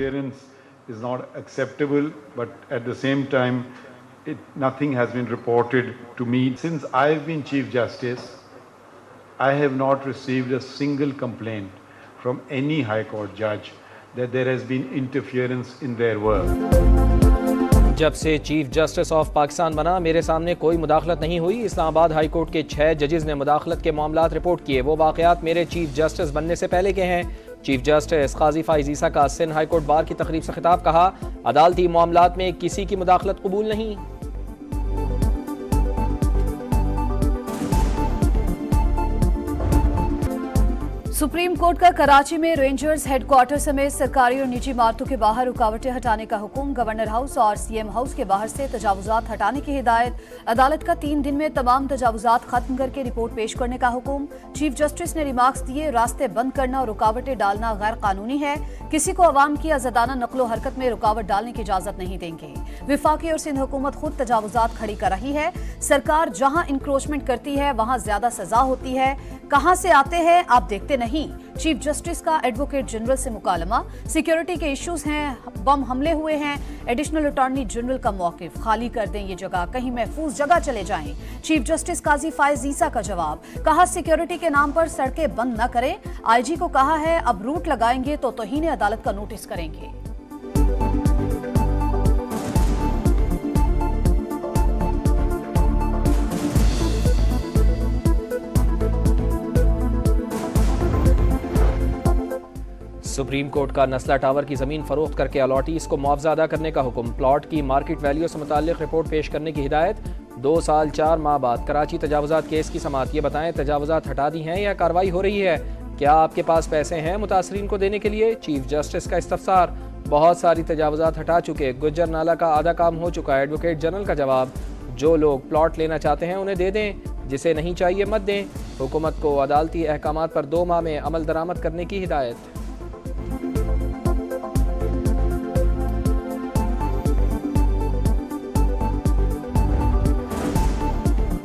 interference is not acceptable, but at the same time, nothing has been reported to me. Since I have been Chief Justice, I have not received a single complaint from any High Court judge that there has been interference in their work. जब से chief justice of Pakistan बना मेरे सामने कोई मुदाखलत नहीं हुई। Islamabad high court के 6 जजेस ने मुदाखलत के मामलात रिपोर्ट किए। वो वाक़यात मेरे चीफ जस्टिस बनने से पहले के हैं। चीफ जस्टिस काजी फाइज ईसा का सिंध हाई कोर्ट बार की तकरीब से खिताब। कहा, अदालती मामलात में किसी की मुदाखलत कबूल नहीं। सुप्रीम कोर्ट का कराची में रेंजर्स हेडक्वार्टर समेत सरकारी और निजी इमारतों के बाहर रुकावटें हटाने का हुक्म। गवर्नर हाउस और सीएम हाउस के बाहर से तजावुजात हटाने की हिदायत। अदालत का 3 दिन में तमाम तजावुजात खत्म करके रिपोर्ट पेश करने का हुक्म। चीफ जस्टिस ने रिमार्क्स दिए, रास्ते बंद करना और रुकावटें डालना गैर कानूनी है। किसी को अवाम की आजादाना नकलो हरकत में रुकावट डालने की इजाजत नहीं देंगे। विफाकी और सिंध हुकूमत खुद तजावुजात खड़ी कर रही है। सरकार जहां इंक्रोचमेंट करती है वहां ज्यादा सजा होती है। कहां से आते हैं आप देखते नहीं। चीफ जस्टिस का एडवोकेट जनरल से मुकालमा। सिक्योरिटी के इश्यूज हैं, बम हमले हुए हैं। एडिशनल अटॉर्नी जनरल का मौकिफ, खाली कर दें ये जगह, कहीं महफूज जगह चले जाएं। चीफ जस्टिस काजी फाइज ईसा का जवाब। कहा, सिक्योरिटी के नाम पर सड़कें बंद न करें। आईजी को कहा है अब रूट लगाएंगे तो तौहीन अदालत का नोटिस करेंगे। सुप्रीम कोर्ट का नस्ला टावर की जमीन फरोख्त करके अलॉटीज को मुआवजा अदा करने का हुक्म। प्लॉट की मार्केट वैल्यू से मुताल्लिक रिपोर्ट पेश करने की हिदायत। 2 साल 4 माह बाद कराची तजावुजात केस की समाअत। ये बताएं, तजावुजात हटा दी हैं या कार्रवाई हो रही है? क्या आपके पास पैसे हैं मुतासरीन को देने के लिए? चीफ जस्टिस का इस्तफसार। बहुत सारी तजावुजात हटा चुके, गुज्जर नाला का आधा काम हो चुका। एडवोकेट जनरल का जवाब। जो लोग प्लॉट लेना चाहते हैं उन्हें दे दें, जिसे नहीं चाहिए मत दें। हुकूमत को अदालती अहकामात पर 2 माह में अमल दरामद करने की हिदायत।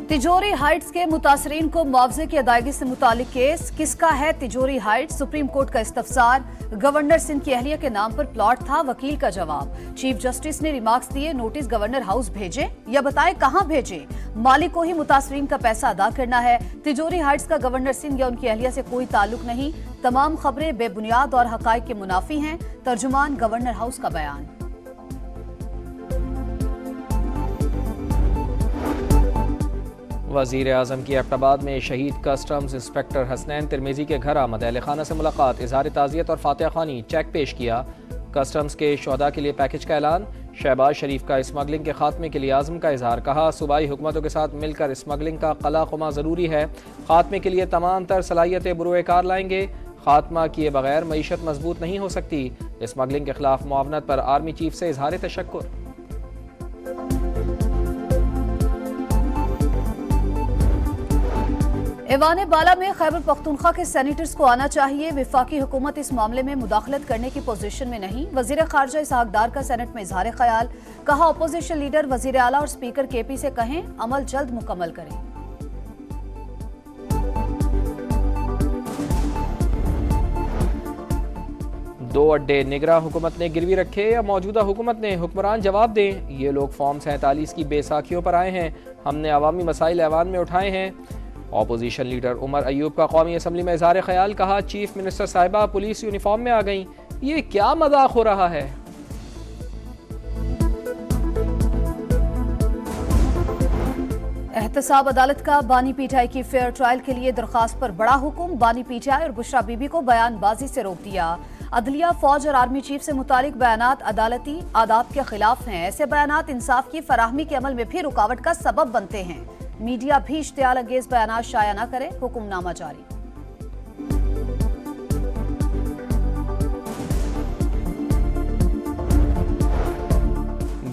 तिजोरी हाइट्स के मुतासरीन को मुआवजे की अदायगी से मुतालिक केस। किसका है तिजोरी हाइट्स? सुप्रीम कोर्ट का इस्तफसार। गवर्नर सिंध की अहलिया के नाम पर प्लॉट था, वकील का जवाब। चीफ जस्टिस ने रिमार्क्स दिए, नोटिस गवर्नर हाउस भेजे या बताएं कहां भेजे। मालिक को ही मुतासरीन का पैसा अदा करना है। तिजोरी हाइट्स का गवर्नर सिंध या उनकी अहलिया से कोई ताल्लुक नहीं। तमाम खबरें बेबुनियाद और हकायक के मुनाफी हैं। तर्जुमान गवर्नर हाउस का बयान। वज़ीर आज़म की एबटाबाद में शहीद कस्टम्स इंस्पेक्टर हसनैन तिरमिज़ी के घर आमद। अहले खाना से मुलाकात, इजहार ताज़ियत और फातिहा ख़ानी, चेक पेश किया। कस्टम्स के शोहदा के लिए पैकेज का ऐलान। शहबाज शरीफ का स्मगलिंग के खात्मे के लिए आज़म का इजहार। कहा, सूबाई हुकूमतों के साथ मिलकर स्मगलिंग का कला-खुमा ज़रूरी है। खात्मे के लिए तमाम तर सलाहियतें बुरोकार लाएंगे। खात्मा किए बगैर मईशत मजबूत नहीं हो सकती। स्मगलिंग के खिलाफ मुआवनत पर आर्मी चीफ से इजहार तशक्कुर। ऐवान बाला में खैबर पख्तूनख्वा के सेनेटर्स को आना चाहिए। विफाकी हुकूमत इस मामले में मुदाखलत करने की पोजीशन में नहीं। वजीर खारजा इसहाक डार का सेनेट में इजहार ख्याल। कहा, अपोजिशन लीडर वजीर आला और स्पीकर केपी से कहें अमल जल्द मुकम्मल करें। दो अड्डे निगरा हुकूमत ने गिरवी रखे या मौजूदा हुकूमत ने? हुक्मरान जवाब दें। ये लोग फॉर्म 47 की बेसाखियों पर आए हैं। हमने अवामी मसाइल ऐवान में उठाए हैं। ऑपोजिशन लीडर उमर अयूब का कौमी असम्बली में इजहार ख्याल। कहा, चीफ मिनिस्टर साहिबा पुलिस यूनिफॉर्म में आ गई, ये क्या मजाक हो रहा है? एहतसाब अदालत का बानी पीटीआई की फेयर ट्रायल के लिए दरखास्त पर बड़ा हुक्म। बानी पीटीआई और बुशरा बीबी को बयानबाजी से रोक दिया। अदलिया, फौज और आर्मी चीफ से मुतालिक बयानात अदालती आदाब के खिलाफ हैं। ऐसे बयानात इंसाफ की फराहमी के अमल में भी रुकावट का सबब बनते हैं। मीडिया भी इश्तियाल अंगेज बयानात शाया न करे, हुक्मनामा जारी।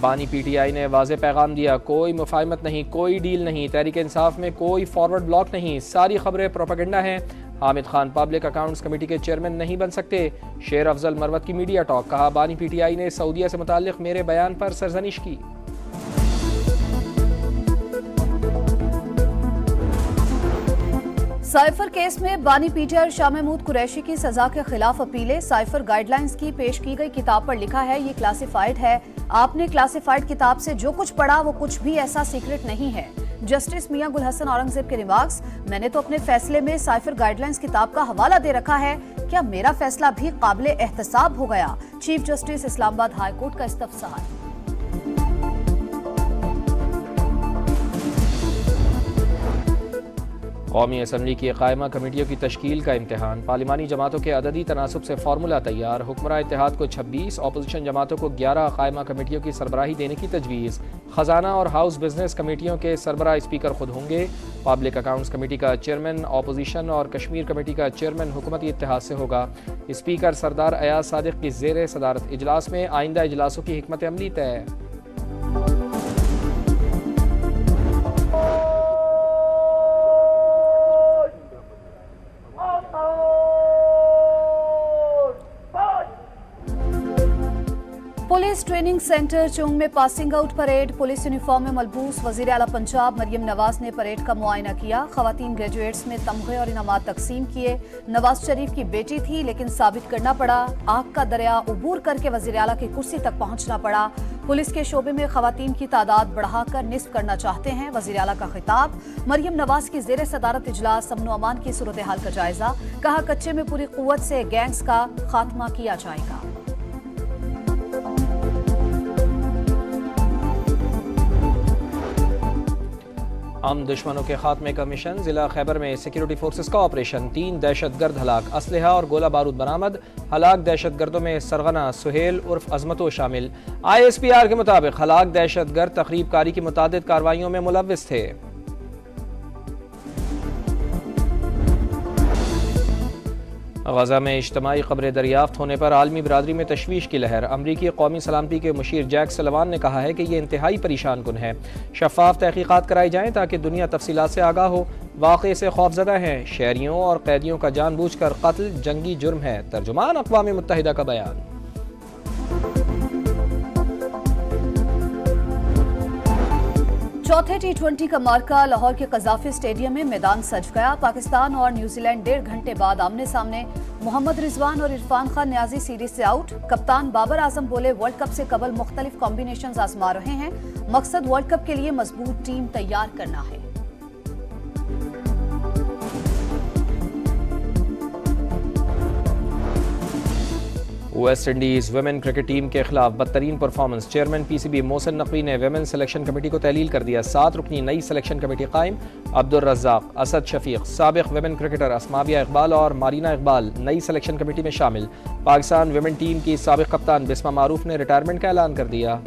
बानी पीटीआई ने वाज़े पैगाम दिया, कोई मुफाहिमत नहीं, कोई डील नहीं। तहरीक इंसाफ में कोई फॉरवर्ड ब्लॉक नहीं, सारी खबरें प्रोपेगेंडा हैं। Hamid Khan public accounts committee के चेयरमैन नहीं बन सकते। शेर अफजल मरवत की मीडिया टॉक। कहा, बानी पीटीआई ने सऊदीया से मुताल्लिक मेरे बयान पर सरजनिश की। साइफर केस में बानी पीटीआर शाह महमूद कुरैशी की सजा के खिलाफ अपीलें। साइफर गाइडलाइंस की पेश की गई किताब पर लिखा है, ये क्लासिफाइड है। आपने क्लासिफाइड किताब से जो कुछ पढ़ा वो कुछ भी ऐसा सीक्रेट नहीं है। जस्टिस मियां गुल हसन औरंगजेब के रिमार्क्स, मैंने तो अपने फैसले में साइफर गाइडलाइंस किताब का हवाला दे रखा है, क्या मेरा फैसला भी काबिल एहतसाब हो गया? Chief justice Islamabad high court का इस्तफसार। कौमी असम्बली की कायमा कमेटियों की तश्कील का इम्तहान। पार्लिमानी जमातों के अददी तनासुब से फार्मूला तैयार। हुक्मरान इत्तेहाद को 26, अपोजिशन जमातों को 11 कायमा कमेटियों की सरबराही देने की तजवीज़। खजाना और हाउस बिजनेस कमेटियों के सरबराह स्पीकर खुद होंगे। पब्लिक अकाउंट्स कमेटी का चेयरमैन अपोजिशन और कश्मीर कमेटी का चेयरमैन हुकूमती इत्तेहाद से होगा। स्पीकर सरदार अयाज सादिक की ज़ेर सदारत इजलास में आइंदा इजलासों की हिकमत अमली तय। पुलिस ट्रेनिंग सेंटर चुंग में passing out parade. Police uniform में मलबूस वजीर आला पंजाब मरियम नवाज ने परेड का मुआयना किया। खवातीन ग्रेजुएट्स में तमगे और इनामात तकसीम किए। नवाज शरीफ की बेटी थी लेकिन साबित करना पड़ा। आग का दरिया उबूर करके वजीर आला की कुर्सी तक पहुंचना पड़ा। पुलिस के शोबे में खवातीन की तादाद बढ़ाकर निस्फ करना चाहते हैं। वजीर आला का खिताब। मरियम नवाज की जेर सदारत इजलास। अमन अमान की सूरत हाल का जायजा। कहा, कच्चे में पूरी कुव्वत से गैंग्स का खात्मा किया जाएगा। हम दुश्मनों के खात्मे का मिशन। जिला खैबर में सिक्योरिटी फोर्सेस का ऑपरेशन। 3 दहशतगर्द हलाक। असलहा और गोला बारूद बरामद। हलाक दहशतगर्दों में सरगना सुहेल उर्फ अजमतो शामिल। ISPR के मुताबिक हलाक दहशतगर्द तकरीब कारी की मुतादिद कार्रवाइयों में मुलव्विस थे। गजा में इज्तिमाई कब्र दरियाफ्त होने पर आलमी बरादरी में तशवीश की लहर। अमरीकी कौमी सलामती के मुशीर जैक सलवान ने कहा है कि यह इंतहाई परेशान कुन है। शफाफ तहकीकात कराई जाएं ताकि दुनिया तफसीलात से आगाह हो। वाक़े से खौफजदा हैं। शहरियों और कैदियों का जानबूझकर कत्ल जंगी जुर्म है। तर्जुमान अक़वाम मुत्तहिदा का बयान। चौथे T20 का मार्का लाहौर के कज़ाफ़ी स्टेडियम में मैदान सज गया। पाकिस्तान और न्यूजीलैंड 1.5 घंटे बाद आमने सामने। मोहम्मद रिजवान और इरफान खान न्याजी सीरीज से आउट। कप्तान बाबर आजम बोले, वर्ल्ड कप से कबल मुख्तलिफ कॉम्बिनेशंस आजमा रहे हैं। मकसद वर्ल्ड कप के लिए मजबूत टीम तैयार करना है। West Indies women cricket team के खिलाफ बदतरीन performance. Chairman PCB Mohsin Naqvi ने वुमेन सिलेक्शन कमेटी को तहलील कर दिया। 7 रुकनी नई सिलेक्शन कमेटी कायम। अब्दुल रज़ाक, असद शफीक, साबिक वुमेन क्रिकेटर अस्माबिया इकबाल और मारीना इकबाल नई सिलेक्शन कमेटी में शामिल। पाकिस्तान वुमेन टीम की साबिक कप्तान बिस्मा मारूफ ने रिटायरमेंट का ऐलान कर दिया।